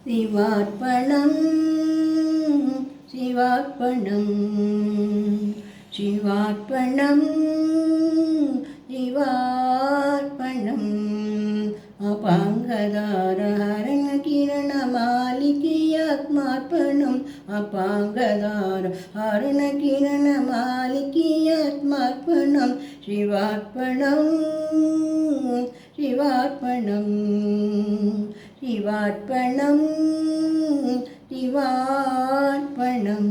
శివార్పణం శివార్పణం శివార్పణం శివార్పణం అపాంగదారహరణ కిరణమాలికి ఆత్మార్పణం అపాంగదార హరణ కిరణమాలికి ఆత్మార్పణం శివార్పణం శివార్పణం శివార్పణం శివార్పణం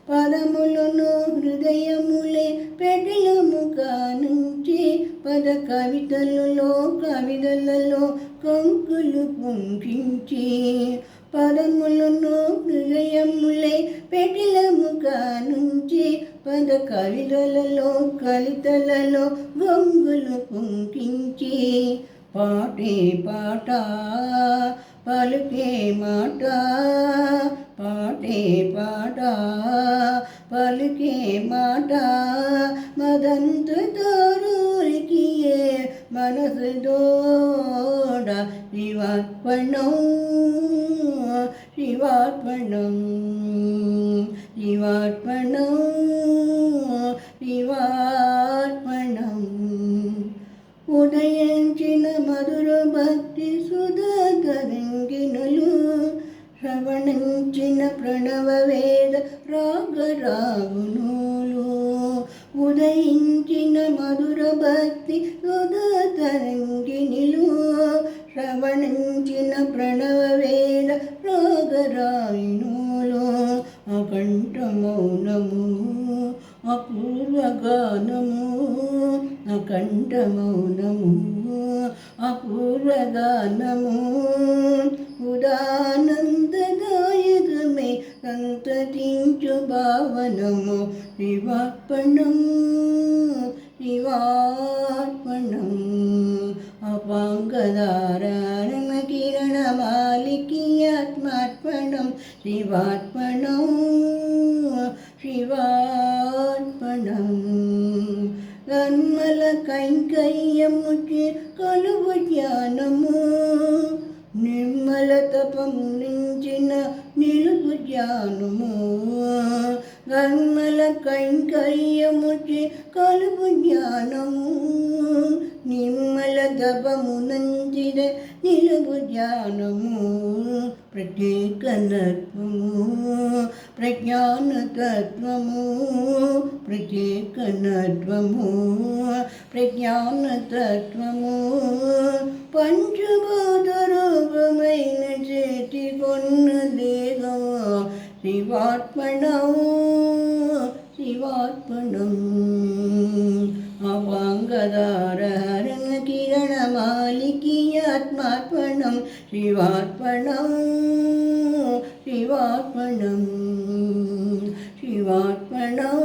పదములను హృదయములే పెడలముగా నుంచి పద కవితలలో కంకులు పుంకించి పదములను హృదయములే పెడలముగా నుంచి పద కవితలలో కలితలలో గొంగులు పుంకించి పాటే పాట పలుకే మాట పాటే పాట పలుకే మాట మదంతుతోరుకి మనసు దోడ శివార్పణం శివార్పణం శివార్పణం శివార్పణం ఉదయించిన మధుర భక్తి సుధాకరంగినులు శ్రవణించిన ప్రణవ వేద రాగరాగునులు ఉదయించిన మధుర భక్తి సుధాకరంగినులు శ్రవణించిన ప్రణవ వేద రాగరాగినులు అకంఠ మౌనము అపూర్వగానము అకంఠ మౌనము అపూర్వగానము ఉదానందదాయకమే సంతతించు భావనము శివార్పణం శివార్పణం అపాంగదారణ కిరణమాలికి ఆత్మార్పణం శివార్పణం శివార్పణం కన్మల కైంకర్యముచి కలువు జ్ఞానము నిర్మల తపము నించిన నిలుపు జ్ఞానము కన్మల కైంకర్యముచి కలుపు జ్ఞానము నిర్మల తపము నంచిన నిలుపు జ్ఞానము ప్రత్యేకనత్వము ప్రజ్ఞానతత్వము ప్రత్యేకనత్వము ప్రజ్ఞానతత్వము పంచభూత రూపమైన చేతి కొన్న దేహము శివార్పణం శివార్పణం అపాంగదారహరణ కిరణమాలికి ఆత్మార్పణం శివార్పణం శివార్పణం శివార్పణం